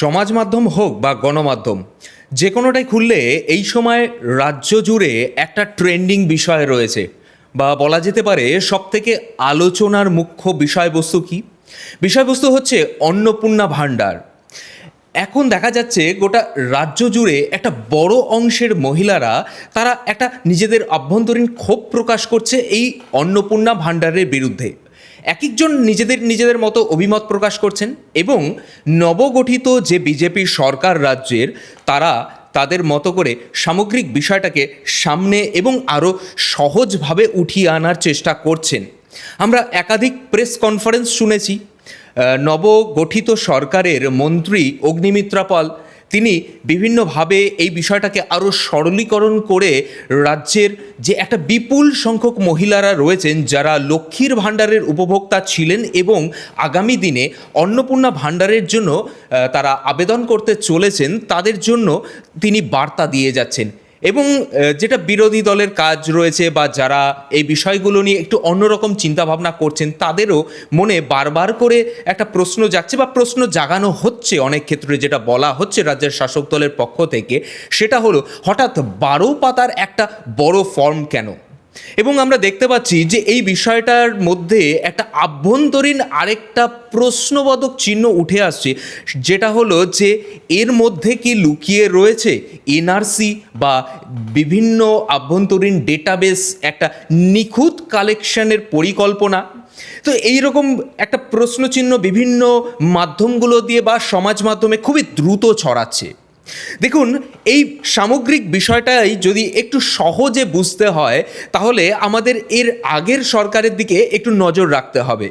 সমাজ মাধ্যম হোক বা গণমাধ্যম, যে কোনোটাই খুললে এই সময় রাজ্য জুড়ে একটা ট্রেন্ডিং বিষয় রয়েছে, বা বলা যেতে পারে সবথেকে আলোচনার মুখ্য বিষয়বস্তু কি? বিষয়বস্তু হচ্ছে অন্নপূর্ণা ভাণ্ডার। এখন দেখা যাচ্ছে গোটা রাজ্য জুড়ে একটা বড় অংশের মহিলারা তারা একটা নিজেদের আভ্যন্তরীণ ক্ষোভ প্রকাশ করছে এই অন্নপূর্ণা ভাণ্ডারের বিরুদ্ধে। এক একজন নিজেদের নিজেদের মতো অভিমত প্রকাশ করছেন, এবং নবগঠিত যে বিজেপি সরকার রাজ্যের, তারা তাদের মতো করে সামগ্রিক বিষয়টাকে সামনে এবং আরও সহজভাবে উঠিয়ে আনার চেষ্টা করছেন। আমরা একাধিক প্রেস কনফারেন্স শুনেছি। নবগঠিত সরকারের মন্ত্রী অগ্নিমিত্রা পাল তিনি বিভিন্নভাবে এই বিষয়টাকে আরও সরলীকরণ করে রাজ্যের যে একটা বিপুল সংখ্যক মহিলারা রয়েছেন যারা লক্ষ্মীর ভাণ্ডারের উপভোক্তা ছিলেন এবং আগামী দিনে অন্নপূর্ণা ভাণ্ডারের জন্য তারা আবেদন করতে চলেছেন, তাদের জন্য তিনি বার্তা দিয়ে যাচ্ছেন। এবং যেটা বিরোধী দলের কাজ রয়েছে বা যারা এই বিষয়গুলো নিয়ে একটু অন্যরকম চিন্তাভাবনা করছেন, তাদেরও মনে বারবার করে একটা প্রশ্ন জাগছে বা প্রশ্ন জাগানো হচ্ছে অনেক ক্ষেত্রে, যেটা বলা হচ্ছে রাজ্যের শাসক দলের পক্ষ থেকে, সেটা হলো হঠাৎ 12 পাতার একটা বড় ফর্ম কেন? এবং আমরা দেখতে পাচ্ছি যে এই বিষয়টার মধ্যে একটা আভ্যন্তরীণ আরেকটা প্রশ্নবোধক চিহ্ন উঠে আসছে, যেটা হলো যে এর মধ্যে কি লুকিয়ে রয়েছে এনআরসি বা বিভিন্ন আভ্যন্তরীণ ডেটাবেস, একটা নিখুঁত কালেকশনের পরিকল্পনা? তো এইরকম একটা প্রশ্নচিহ্ন বিভিন্ন মাধ্যমগুলো দিয়ে বা সমাজ মাধ্যমে খুবই দ্রুত ছড়াচ্ছে। দেখুন, এই সামগ্রিক বিষয়টাই যদি একটু সহজে বুঝতে হয়, তাহলে আমাদের এর আগের সরকারের দিকে একটু নজর রাখতে হবে।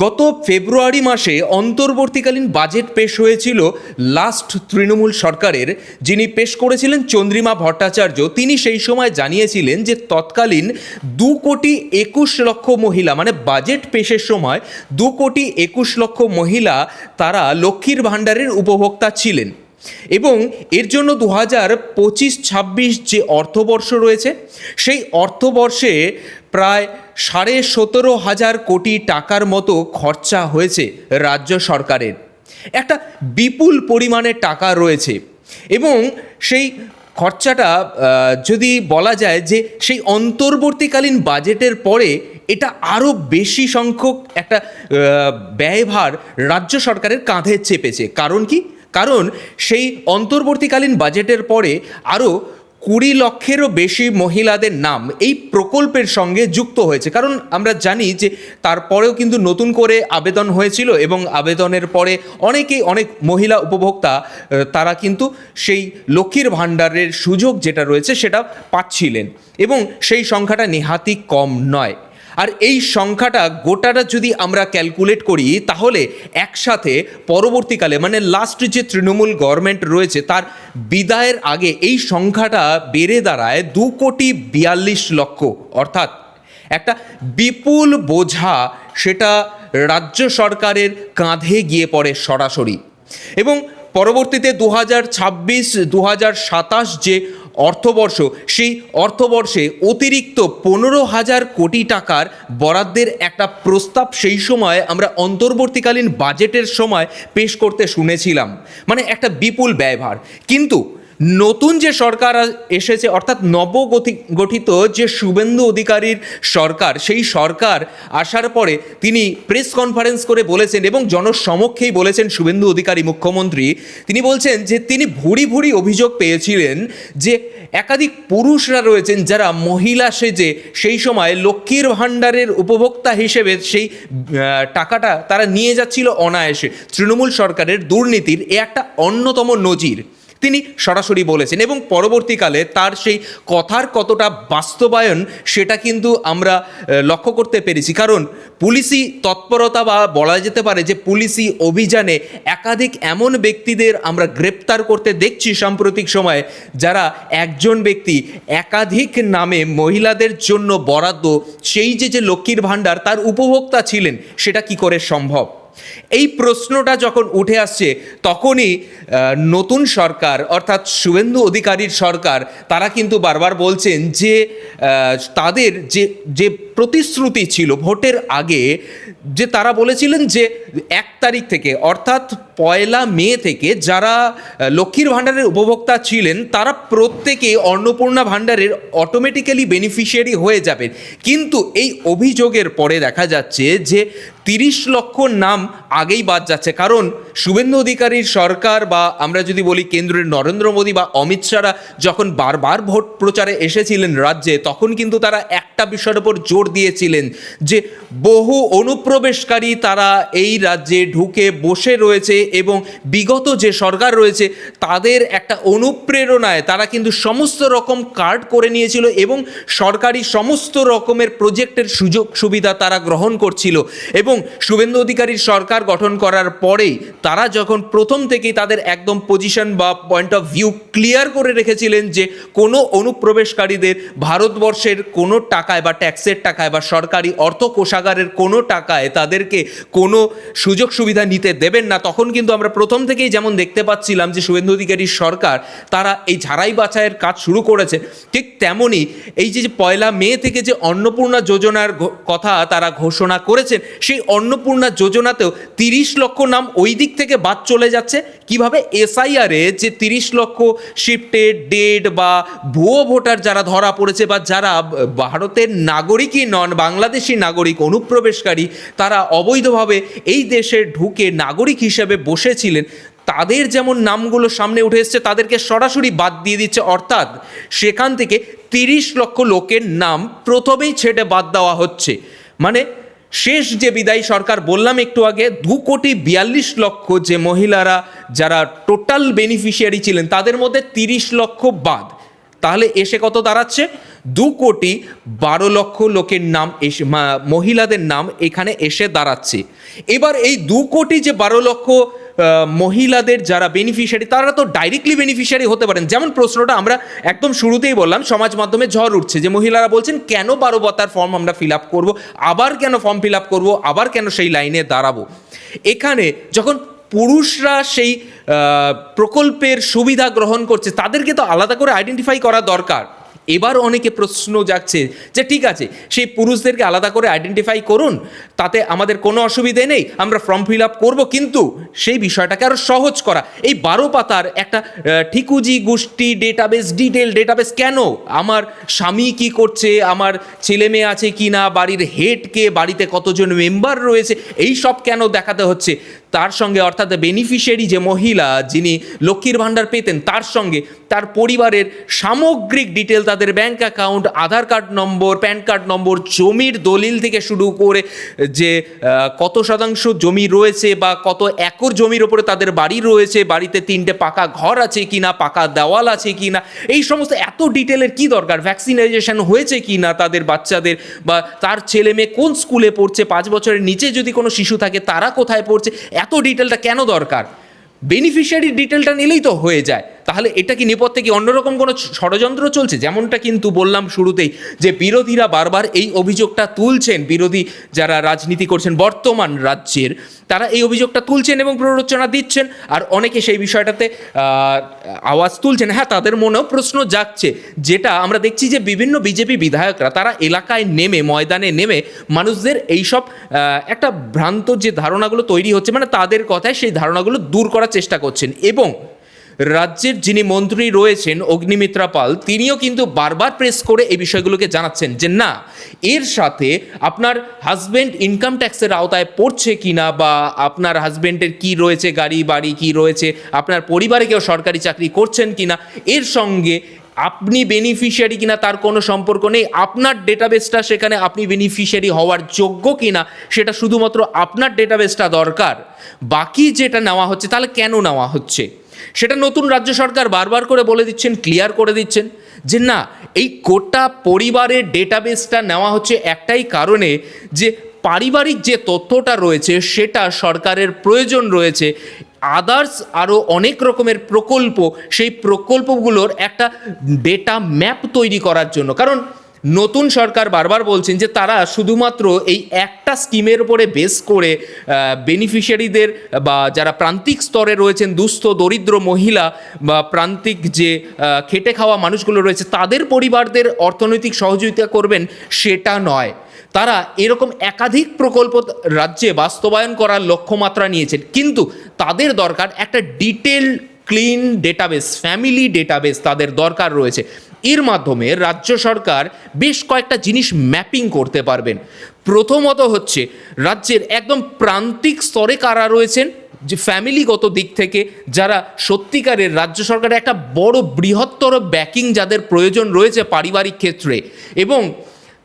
গত ফেব্রুয়ারি মাসে অন্তর্বর্তীকালীন বাজেট পেশ হয়েছিল লাস্ট তৃণমূল সরকারের, যিনি পেশ করেছিলেন চন্দ্রিমা ভট্টাচার্য। তিনি সেই সময় জানিয়েছিলেন যে তৎকালীন 2,21,00,000 মহিলা, মানে বাজেট পেশের সময় 2,21,00,000 মহিলা তারা লক্ষ্মীর ভাণ্ডারের উপভোক্তা ছিলেন, এবং এর জন্য 2025-26 যে অর্থবর্ষ রয়েছে, সেই অর্থবর্ষে প্রায় 17,500 কোটি টাকার মতো খরচা হয়েছে রাজ্য সরকারের। একটা বিপুল পরিমাণে টাকা রয়েছে, এবং সেই খরচাটা যদি বলা যায় যে সেই অন্তর্বর্তীকালীন বাজেটের পরে এটা আরও বেশি সংখ্যক একটা ব্যয়ভার রাজ্য সরকারের কাঁধে চেপেছে। কারণ কি? কারণ সেই অন্তর্বর্তীকালীন বাজেটের পরে আরও 20 লক্ষেরও বেশি মহিলাদের নাম এই প্রকল্পের সঙ্গে যুক্ত হয়েছে। কারণ আমরা জানি যে তারপরেও কিন্তু নতুন করে আবেদন হয়েছিল, এবং আবেদনের পরে অনেক মহিলা উপভোক্তা তারা কিন্তু সেই লক্ষ্মীর ভাণ্ডারের সুযোগ যেটা রয়েছে সেটা পাচ্ছিলেন, এবং সেই সংখ্যাটা নেহাতই কম নয়। আর এই সংখ্যাটা গোটাটা যদি আমরা ক্যালকুলেট করি, তাহলে একসাথে পরবর্তীকালে, মানে লাস্ট যে তৃণমূল গভর্নমেন্ট রয়েছে তার বিদায়ের আগে এই সংখ্যাটা বেড়ে দাঁড়ায় 2,42,00,000। অর্থাৎ একটা বিপুল বোঝা সেটা রাজ্য সরকারের কাঁধে গিয়ে পড়ে সরাসরি। এবং পরবর্তীতে 2026-2027 যে অর্থবর্ষ, সেই অর্থবর্ষে অতিরিক্ত 15,000 কোটি টাকার বরাদ্দের একটা প্রস্তাব সেই সময় আমরা অন্তর্বর্তীকালীন বাজেটের সময় পেশ করতে শুনেছিলাম। মানে একটা বিপুল ব্যয়ভার। কিন্তু নতুন যে সরকার এসেছে, অর্থাৎ নবগঠিত যে শুভেন্দু অধিকারীর সরকার, সেই সরকার আসার পরে তিনি প্রেস কনফারেন্স করে বলেছেন, এবং জনসমক্ষেই বলেছেন শুভেন্দু অধিকারী মুখ্যমন্ত্রী, তিনি বলছেন যে তিনি ভুরি অভিযোগ পেয়েছিলেন যে একাধিক পুরুষরা রয়েছেন যারা মহিলা সেজে সেই সময় লক্ষ্মীর ভাণ্ডারের উপভোক্তা হিসেবে সেই টাকাটা তারা নিয়ে যাচ্ছিল অনায়াসে। তৃণমূল সরকারের দুর্নীতির এ একটা অন্যতম নজির তিনি সরাসরি বলেছেন, এবং পরবর্তীকালে তার সেই কথার কতটা বাস্তবায়ন সেটা কিন্তু আমরা লক্ষ্য করতে পেরেছি। কারণ পুলিশি তৎপরতা, বা বলা যেতে পারে যে পুলিশি অভিযানে একাধিক এমন ব্যক্তিদের আমরা গ্রেপ্তার করতে দেখছি সাম্প্রতিক সময়ে, যারা একজন ব্যক্তি একাধিক নামে মহিলাদের জন্য বরাদ্দ সেই যে লক্ষ্মীর ভাণ্ডার তার উপভোক্তা ছিলেন। সেটা কি করে সম্ভব? এই প্রশ্নটা যখন উঠে আসছে, তখনই নতুন সরকার অর্থাৎ শুভেন্দু অধিকারীর সরকার তারা কিন্তু বারবার বলছেন যে তাদের যে প্রতিশ্রুতি ছিল ভোটের আগে, যে তারা বলেছিলেন যে 1 তারিখ থেকে অর্থাৎ 1 মে থেকে যারা লক্ষ্মীর ভাণ্ডারের উপভোক্তা ছিলেন তারা প্রত্যেকেই অন্নপূর্ণা ভাণ্ডারের অটোমেটিক্যালি বেনিফিশিয়ারি হয়ে যাবেন। কিন্তু এই অভিযোগের পরে দেখা যাচ্ছে যে 30 লক্ষ নাম আগেই বাদ যাচ্ছে, কারণ শুভেন্দু অধিকারীর সরকার বা আমরা যদি বলি কেন্দ্রের নরেন্দ্র মোদী বা অমিত শাহরা যখন বারবার ভোট প্রচারে এসেছিলেন রাজ্যে, তখন কিন্তু তারা একটা বিষয়ের উপর জোর দিয়েছিলেন যে বহু অনুপ্রবেশকারী তারা এই রাজ্যে ঢুকে বসে রয়েছে এবং বিগত যে সরকার রয়েছে তাদের একটা অনুপ্রেরণায় তারা কিন্তু সমস্ত রকম কার্ড করে নিয়েছিল এবং সরকারি সমস্ত রকমের প্রজেক্টের সুযোগ সুবিধা তারা গ্রহণ করছিল। এবং শুভেন্দু অধিকারীর সরকার গঠন করার পরেই তারা যখন প্রথম থেকেই তাদের একদম পজিশন বা পয়েন্ট অফ ভিউ ক্লিয়ার করে রেখেছিলেন যে কোনো অনুপ্রবেশকারীদের ভারতবর্ষের কোনো টাকায় বা ট্যাক্সের টাকায় বা সরকারি অর্থ কোষাগারের কোনো টাকায় তাদেরকে কোনো সুযোগ সুবিধা নিতে দেবেন না, তখন কিন্তু আমরা প্রথম থেকেই যেমন দেখতে পাচ্ছিলাম যে শুভেন্দু অধিকারীর সরকার তারা এই ঝাড়াই বাছাইয়ের কাজ শুরু করেছে। ঠিক তেমনই এই যে 1 মে থেকে যে অন্নপূর্ণা যোজনার কথা তারা ঘোষণা করেছেন, সেই অন্নপূর্ণা যোজনাতেও 30 লক্ষ নাম ওই দিক থেকে বাদ চলে যাচ্ছে। কিভাবে এসআইআরে যে 30 লক্ষ শিফটেড ডেড বা ভুয়ো ভোটার যারা ধরা পড়েছে বা যারা ভারতের নাগরিকই নন, বাংলাদেশি নাগরিক অনুপ্রবেশকারী, তারা অবৈধভাবে এই দেশে ঢুকে নাগরিক হিসেবে বসেছিলেন, তাদের যেমন নামগুলো সামনে উঠে এসছে তাদেরকে সরাসরি বাদ দিয়ে দিচ্ছে। অর্থাৎ সেখান থেকে 30 লক্ষ লোকের নাম প্রথমেই ছেটে বাদ দেওয়া হচ্ছে। মানে শেষ যে বিদায়ী সরকার বললাম একটু আগে, 2,42,00,000 যে মহিলারা যারা টোটাল বেনিফিশিয়ারি ছিলেন তাদের মধ্যে 30 লক্ষ বাদ, তাহলে এসে কত দাঁড়াচ্ছে? 2,12,00,000 লোকের নাম এসে মহিলাদের নাম এখানে এসে দাঁড়াচ্ছে। এবার এই 2,12,00,000 মহিলাদের যারা বেনিফিশিয়ারি তারা তো ডাইরেক্টলি বেনিফিশিয়ারি হতে পারেন। যেমন প্রশ্নটা আমরা একদম শুরুতেই বললাম, সমাজ মাধ্যমে ঝড় উঠছে যে মহিলারা বলছেন কেন 12 পাতার ফর্ম আমরা ফিল আপ করবো, আবার কেন ফর্ম ফিল আপ করবো, আবার কেন সেই লাইনে দাঁড়াবো। এখানে যখন পুরুষরা সেই প্রকল্পের সুবিধা গ্রহণ করছে তাদেরকে তো আলাদা করে আইডেন্টিফাই করা দরকার। এবার অনেকে প্রশ্ন জাগছে যে ঠিক আছে, সেই পুরুষদেরকে আলাদা করে আইডেন্টিফাই করুন, তাতে আমাদের কোনো অসুবিধে নেই, আমরা ফর্ম ফিল আপ করবো, কিন্তু সেই বিষয়টাকে আরও সহজ করা। এই 12 পাতার একটা ঠিকুজি গোষ্ঠী ডেটাবেস, ডিটেল ডেটাবেস কেন? আমার স্বামী কি করছে, আমার ছেলে মেয়ে আছে কি না, বাড়ির হেড কে, বাড়িতে কতজন মেম্বার রয়েছে, এই সব কেন দেখাতে হচ্ছে? তার সঙ্গে অর্থাৎ বেনিফিশিয়ারি যে মহিলা যিনি লক্ষ্মীর ভাণ্ডার পেতেন তার সঙ্গে তার পরিবারের সামগ্রিক ডিটেল, তাদের bank account, Aadhaar card number, PAN card number, জমির দলিল থেকে শুরু করে যে কত শতাংশ জমি রয়েছে বা কত একর জমির ওপরে তাদের বাড়ি রয়েছে, বাড়িতে 3টে পাকা ঘর আছে কিনা, পাকা দেওয়াল আছে কিনা, এই সমস্ত এত ডিটেলের কি দরকার? ভ্যাকসিনেশন হয়েছে কিনা তাদের বাচ্চাদের, বা তার ছেলে মেয়ে কোন স্কুলে পড়ছে, 5 বছরের নিচে যদি কোনো শিশু থাকে তারা কোথায় পড়ছে, এত ডিটেলটা কেন দরকার? বেনিফিশিয়ারি ডিটেলটা নিলেই তো হয়ে যায়। তাহলে এটা কি নেপথ্যে কি অন্যরকম কোনো ষড়যন্ত্র চলছে? যেমনটা কিন্তু বললাম শুরুতেই যে বিরোধীরা বারবার এই অভিযোগটা তুলছেন, বিরোধী যারা রাজনীতি করছেন বর্তমান রাজ্যের, তারা এই অভিযোগটা তুলছেন এবং প্ররোচনা দিচ্ছেন, আর অনেকে সেই বিষয়টাতে আওয়াজ তুলছেন। হ্যাঁ, তাদের মনেও প্রশ্ন জাগছে, যেটা আমরা দেখছি যে বিভিন্ন বিজেপি বিধায়করা তারা এলাকায় নেমে, ময়দানে নেমে মানুষদের এইসব একটা ভ্রান্ত যে ধারণাগুলো তৈরি হচ্ছে, মানে তাদের কথায় সেই ধারণাগুলো দূর করার চেষ্টা করছেন। এবং রাজ্যের যিনি মন্ত্রী রয়েছেন অগ্নিমিত্রা পাল, তিনিও কিন্তু বারবার প্রেস করে এই বিষয়গুলোকে জানাচ্ছেন যে না, এর সাথে আপনার হাজব্যান্ড ইনকাম ট্যাক্সের আওতায় পড়ছে কিনা, বা আপনার হাজব্যান্ডের কি রয়েছে, গাড়ি বাড়ি কি রয়েছে, আপনার পরিবারে কেউ সরকারি চাকরি করছেন কিনা, এর সঙ্গে আপনি বেনিফিশিয়ারি কিনা তার কোনো সম্পর্ক নেই। আপনার ডেটাবেসটা সেখানে আপনি বেনিফিশিয়ারি হওয়ার যোগ্য কিনা সেটা শুধুমাত্র আপনার ডেটাবেসটা দরকার। বাকি যেটা নেওয়া হচ্ছে তাহলে কেন নেওয়া হচ্ছে সেটা নতুন রাজ্য সরকার বারবার করে বলে দিচ্ছেন, ক্লিয়ার করে দিচ্ছেন যে না, এই গোটা পরিবারের ডেটাবেসটা নেওয়া হচ্ছে একটাই কারণে যে পারিবারিক যে তথ্যটা রয়েছে সেটা সরকারের প্রয়োজন রয়েছে। আদার্স আরও অনেক রকমের প্রকল্প, সেই প্রকল্পগুলোর একটা ডেটা ম্যাপ তৈরি করার জন্য। কারণ নতুন সরকার বারবার বলছেন যে তারা শুধুমাত্র এই একটা স্কিমের উপরে বেস করে বেনিফিশিয়ারিদের বা যারা প্রান্তিক স্তরে রয়েছেন, দুস্থ দরিদ্র মহিলা বা প্রান্তিক যে খেটে খাওয়া মানুষগুলো রয়েছে তাদের পরিবারদের অর্থনৈতিক সহযোগিতা করবেন সেটা নয়। তারা এরকম একাধিক প্রকল্প রাজ্যে বাস্তবায়ন করার লক্ষ্যমাত্রা নিয়েছেন, কিন্তু তাদের দরকার একটা detail clean database, family database তাদের দরকার রয়েছে। এর মাধ্যমে রাজ্য সরকার বেশ কয়েকটা জিনিস ম্যাপিং করতে পারবেন। প্রথমত হচ্ছে রাজ্যের একদম প্রান্তিক স্তরে কারা রয়েছেন, যে ফ্যামিলিগত দিক থেকে যারা সত্যিকারের রাজ্য সরকারের একটা বড় বৃহত্তর ব্যাকিং যাদের প্রয়োজন রয়েছে পারিবারিক ক্ষেত্রে, এবং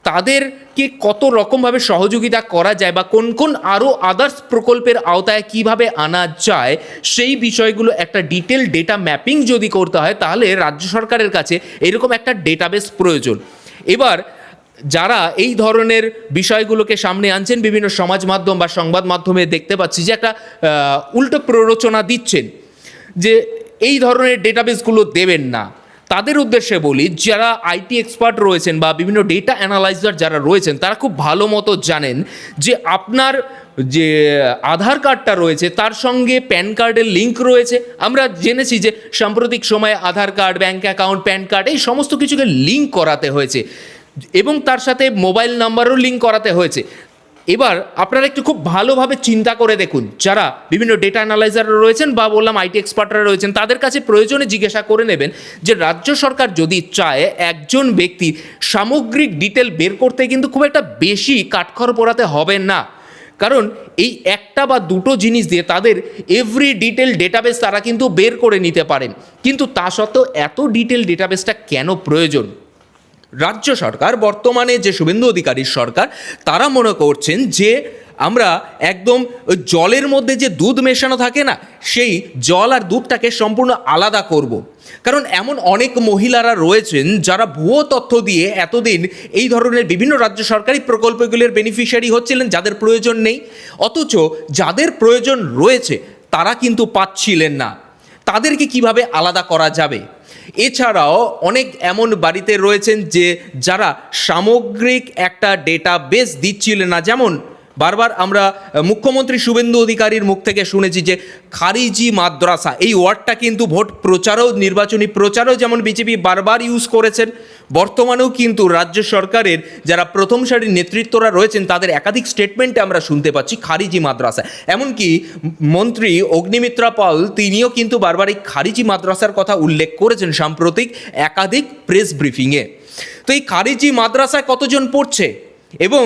তাদেরকে কত রকমভাবে সহযোগিতা করা যায় বা কোন কোন আরও আদার্স প্রকল্পের আওতায় কিভাবে আনা যায়, সেই বিষয়গুলো একটা ডিটেল ডেটা ম্যাপিং যদি করতে হয় তাহলে রাজ্য সরকারের কাছে এরকম একটা ডেটাবেস প্রয়োজন। এবার যারা এই ধরনের বিষয়গুলোকে সামনে আনছেন বিভিন্ন সমাজ মাধ্যম বা সংবাদ মাধ্যমে দেখতে পাচ্ছি যে একটা উল্টো প্ররোচনা দিচ্ছেন যে এই ধরনের ডেটাবেসগুলো দেবেন না। তাদের উদ্দেশ্যে বলি, যারা আইটি এক্সপার্ট রয়েছেন বা বিভিন্ন ডেটা অ্যানালাইজার যারা রয়েছেন তারা খুব ভালো মতো জানেন যে আপনার যে আধার কার্ডটা রয়েছে তার সঙ্গে প্যান কার্ডের লিঙ্ক রয়েছে। আমরা জেনেছি যে সাম্প্রতিক সময়ে Aadhaar card, bank account, PAN card এই সমস্ত কিছুকে লিঙ্ক করাতে হয়েছে এবং তার সাথে মোবাইল নাম্বারও লিঙ্ক করাতে হয়েছে। এবার আপনারা একটু খুব ভালোভাবে চিন্তা করে দেখুন, যারা বিভিন্ন ডেটা অ্যানালাইজার রয়েছেন বা বললাম আইটি এক্সপার্টরা রয়েছেন তাদের কাছে প্রয়োজনে জিজ্ঞাসা করে নেবেন যে রাজ্য সরকার যদি চায় একজন ব্যক্তির সামগ্রিক ডিটেল বের করতে কিন্তু খুব একটা বেশি কাঠখড় পোড়াতে হবে না, কারণ এই একটা বা দুটো জিনিস দিয়ে তাদের এভরি ডিটেল ডেটাবেস তারা কিন্তু বের করে নিতে পারেন। কিন্তু তা সত্ত্বেও এত ডিটেল ডেটাবেসটা কেন প্রয়োজন? রাজ্য সরকার, বর্তমানে যে শুভেন্দু অধিকারীর সরকার, তারা মনে করছেন যে আমরা একদম জলের মধ্যে যে দুধ মেশানো থাকে না, সেই জল আর দুধটাকে সম্পূর্ণ আলাদা করব। কারণ এমন অনেক মহিলারা রয়েছেন যারা ভুয়ো তথ্য দিয়ে এতদিন এই ধরনের বিভিন্ন রাজ্য সরকারি প্রকল্পগুলির বেনিফিশিয়ারি হচ্ছিলেন যাদের প্রয়োজন নেই, অথচ যাদের প্রয়োজন রয়েছে তারা কিন্তু পাচ্ছিলেন না। তাদেরকে কিভাবে আলাদা করা যাবে? এছাড়াও অনেক এমন বাড়িতে রয়েছেন যে যারা সামগ্রিক একটা ডেটাবেস দিচ্ছিলেন না, যেমন বারবার আমরা মুখ্যমন্ত্রী শুভেন্দু অধিকারীর মুখ থেকে শুনেছি যে খারিজি মাদ্রাসা, এই ওয়ার্ডটা কিন্তু ভোট প্রচারেও, নির্বাচনী প্রচারেও যেমন বিজেপি বারবার ইউজ করেছেন, বর্তমানেও কিন্তু রাজ্য সরকারের যারা প্রথম সারির নেতৃত্বরা রয়েছেন তাদের একাধিক স্টেটমেন্টে আমরা শুনতে পাচ্ছি খারিজি মাদ্রাসা। এমনকি মন্ত্রী অগ্নিমিত্রা পাল তিনিও কিন্তু বারবার এই খারিজি মাদ্রাসার কথা উল্লেখ করেছেন সাম্প্রতিক একাধিক প্রেস ব্রিফিংয়ে। তো এই খারিজি মাদ্রাসায় কতজন পড়ছে এবং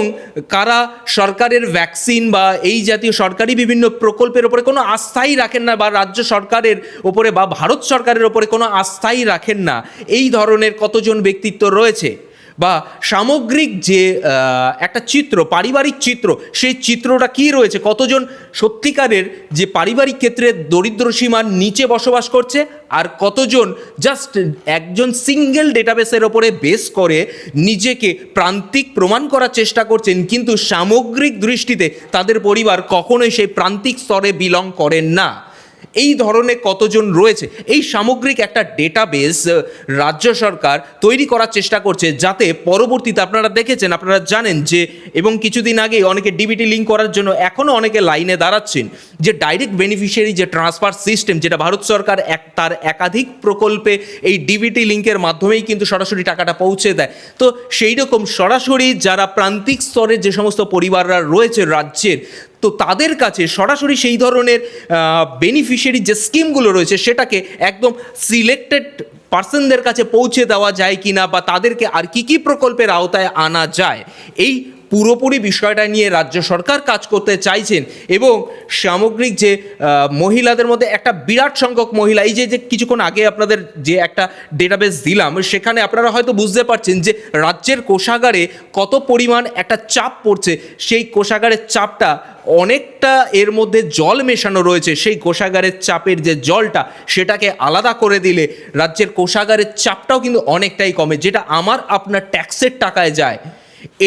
কারা সরকারের ভ্যাকসিন বা এই জাতীয় সরকারি বিভিন্ন প্রকল্পের ওপরে কোনো আস্থাই রাখেন না, বা রাজ্য সরকারের ওপরে বা ভারত সরকারের ওপরে কোনো আস্থাই রাখেন না, এই ধরনের কতজন ব্যক্তিত্ব রয়েছে? বা সামগ্রিক যে একটা চিত্র, পারিবারিক চিত্র, সেই চিত্রটা কী রয়েছে? কতজন সত্যিকারের যে পারিবারিক ক্ষেত্রে দরিদ্র সীমার নিচে বসবাস করছে, আর কতজন জাস্ট একজন সিঙ্গেল ডেটাবেসের ওপরে বেস করে নিজেকে প্রান্তিক প্রমাণ করার চেষ্টা করছেন, কিন্তু সামগ্রিক দৃষ্টিতে তাদের পরিবার কখনোই সেই প্রান্তিক স্তরে বিলং করেন না। এই ধরনের কতজন রয়েছে? এই সামগ্রিক একটা ডেটাবেস রাজ্য সরকার তৈরি করার চেষ্টা করছে, যাতে পরবর্তীতে আপনারা দেখেছেন, আপনারা জানেন যে, এবং কিছুদিন আগে অনেকে ডিবিটি লিঙ্ক করার জন্য এখনও অনেকে লাইনে দাঁড়াচ্ছেন, যে ডাইরেক্ট বেনিফিশিয়ারি যে ট্রান্সফার সিস্টেম, যেটা ভারত সরকার তার একাধিক প্রকল্পে এই ডিবিটি লিঙ্কের মাধ্যমেই কিন্তু সরাসরি টাকাটা পৌঁছে দেয়। তো সেই রকম সরাসরি যারা প্রান্তিক স্তরের যে সমস্ত পরিবাররা রয়েছে রাজ্যের, তো তাদের কাছে সরাসরি সেই ধরনের বেনিফিশিয়ারি যে স্কিমগুলো রয়েছে সেটাকে একদম সিলেক্টেড পার্সনদের কাছে পৌঁছে দেওয়া যায় কি না, বা তাদেরকে আর কি কি প্রকল্পের আওতায় আনা যায়, এই পুরোপুরি বিষয়টা নিয়ে রাজ্য সরকার কাজ করতে চাইছেন। এবং সামগ্রিক যে মহিলাদের মধ্যে একটা বিরাট সংখ্যক মহিলা, এই যে কিছুক্ষণ আগে আপনাদের যে একটা ডেটাবেস দিলাম, সেখানে আপনারা হয়তো বুঝতে পারছেন যে রাজ্যের কোষাগারে কত পরিমাণ একটা চাপ পড়ছে। সেই কোষাগারের চাপটা অনেকটা এর মধ্যে জল মেশানো রয়েছে, সেই কোষাগারের চাপের যে জলটা সেটাকে আলাদা করে দিলে রাজ্যের কোষাগারের চাপটাও কিন্তু অনেকটাই কমে, যেটা আমার আপনার ট্যাক্সের টাকায় যায়।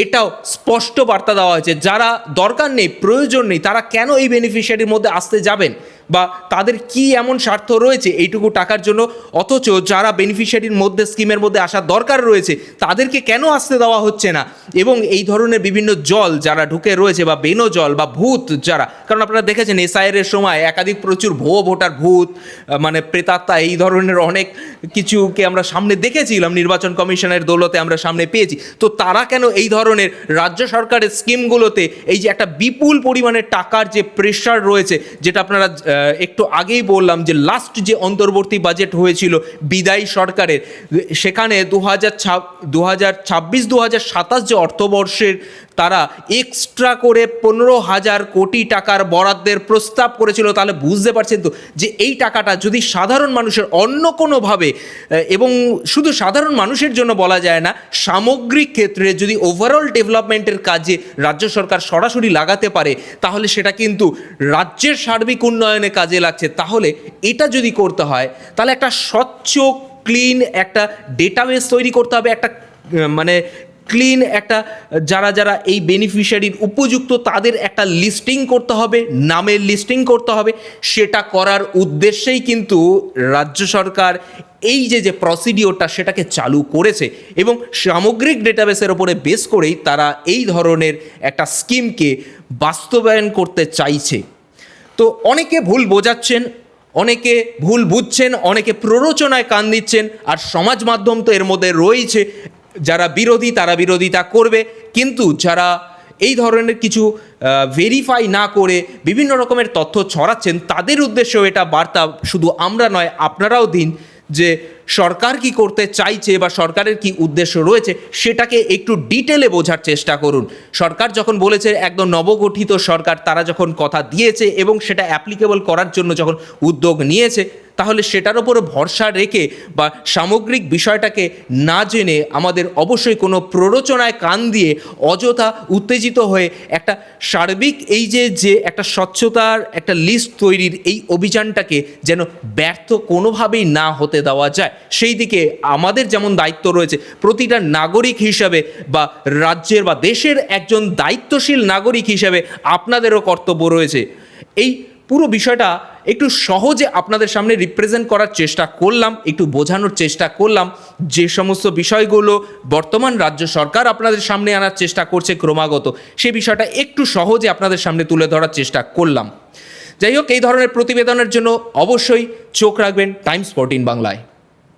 এটাও স্পষ্ট বার্তা দেওয়া হয়েছে, যারা দরকার নেই, প্রয়োজন নেই, তারা কেন এই বেনিফিশিয়ারির মধ্যে আসতে যাবেন? বা তাদের কি এমন স্বার্থ রয়েছে এইটুকু টাকার জন্য, অথচ যারা বেনিফিশিয়ারির মধ্যে স্কিমের মধ্যে আসার দরকার রয়েছে তাদেরকে কেন আসতে দেওয়া হচ্ছে না? এবং এই ধরনের বিভিন্ন জল যারা ঢুকে রয়েছে বা বেনো জল বা ভূত যারা, কারণ আপনারা দেখেছেন এসআইআর সময় একাধিক প্রচুর ভুয়ো ভোটার, ভূত মানে প্রেতাত্মা, এই ধরনের অনেক কিছুকে আমরা সামনে দেখেছিলাম, নির্বাচন কমিশনের দৌলতে আমরা সামনে পেয়েছি। তো তারা কেন এই ধরনের রাজ্য সরকারের স্কিমগুলোতে এই যে একটা বিপুল পরিমাণে টাকার যে প্রেশার রয়েছে, যেটা আপনারা একটু আগেই বললাম যে লাস্ট যে অন্তর্বর্তী বাজেট হয়েছিল বিদায়ী সরকারের, সেখানে 2026-2027 যে অর্থবর্ষের তারা এক্সট্রা করে 15,000 কোটি টাকার বরাদ্দের প্রস্তাব করেছিল। তাহলে বুঝতে পারছেন তো যে এই টাকাটা যদি সাধারণ মানুষের অন্য কোনোভাবে, এবং শুধু সাধারণ মানুষের জন্য বলা যায় না, সামগ্রিক ক্ষেত্রে যদি ওভারঅল ডেভেলপমেন্টের কাজে রাজ্য সরকার সরাসরি লাগাতে পারে, তাহলে সেটা কিন্তু রাজ্যের সার্বিক উন্নয়নে কাজে লাগছে। তাহলে এটা যদি করতে হয়, তাহলে একটা স্বচ্ছ ক্লিন একটা ডেটাবেস তৈরি করতে হবে, একটা মানে ক্লিন একটা যারা যারা এই বেনিফিশিয়ারির উপযুক্ত তাদের একটা লিস্টিং করতে হবে, নামের লিস্টিং করতে হবে। সেটা করার উদ্দেশ্যেই কিন্তু রাজ্য সরকার এই যে প্রসিডিওরটা সেটাকে চালু করেছে, এবং সামগ্রিক ডেটাবেসের ওপরে বেস করেই তারা এই ধরনের একটা স্কিমকে বাস্তবায়ন করতে চাইছে। তো অনেকে ভুল বোঝাচ্ছেন, অনেকে ভুল বুঝছেন, অনেকে প্ররোচনায় কান দিচ্ছেন, আর সমাজ মাধ্যম তো এর মধ্যে রয়েছে। যারা বিরোধী তারা বিরোধিতা করবে, কিন্তু যারা এই ধরনের কিছু ভেরিফাই না করে বিভিন্ন রকমের তথ্য ছড়াচ্ছেন তাদের উদ্দেশ্যেও এটা বার্তা, শুধু আমরা নয় আপনারাও দিন যে সরকার কি করতে চাইছে বা সরকারের কি উদ্দেশ্য রয়েছে সেটাকে একটু ডিটেলে বোঝার চেষ্টা করুন। সরকার যখন বলেছে, একদম নবগঠিত সরকার, তারা যখন কথা দিয়েছে এবং সেটা অ্যাপ্লিকেবল করার জন্য যখন উদ্যোগ নিয়েছে, তাহলে সেটার উপরে ভরসা রেখে বা সামগ্রিক বিষয়টাকে না জেনে আমাদের অবশ্যই কোনো প্ররোচনায় কান দিয়ে অযথা উত্তেজিত হয়ে একটা সার্বিক এই যে একটা স্বচ্ছতার একটা লিস্ট তৈরির এই অভিযানটাকে যেন ব্যর্থ কোনোভাবেই না হতে দেওয়া যায়, সেই দিকে আমাদের যেমন দায়িত্ব রয়েছে প্রতিটা নাগরিক হিসাবে বা রাজ্যের বা দেশের একজন দায়িত্বশীল নাগরিক হিসাবে আপনাদেরও কর্তব্য রয়েছে। এই পুরো বিষয়টা একটু সহজে আপনাদের সামনে রিপ্রেজেন্ট করার চেষ্টা করলাম, একটু বোঝানোর চেষ্টা করলাম যে সমস্ত বিষয়গুলো বর্তমান রাজ্য সরকার আপনাদের সামনে আনার চেষ্টা করছে ক্রমাগত, সেই বিষয়টা একটু সহজে আপনাদের সামনে তুলে ধরার চেষ্টা করলাম। যাই হোক, এই ধরনের প্রতিবেদনের জন্য অবশ্যই চোখ রাখবেন টাইমস 14 বাংলায়।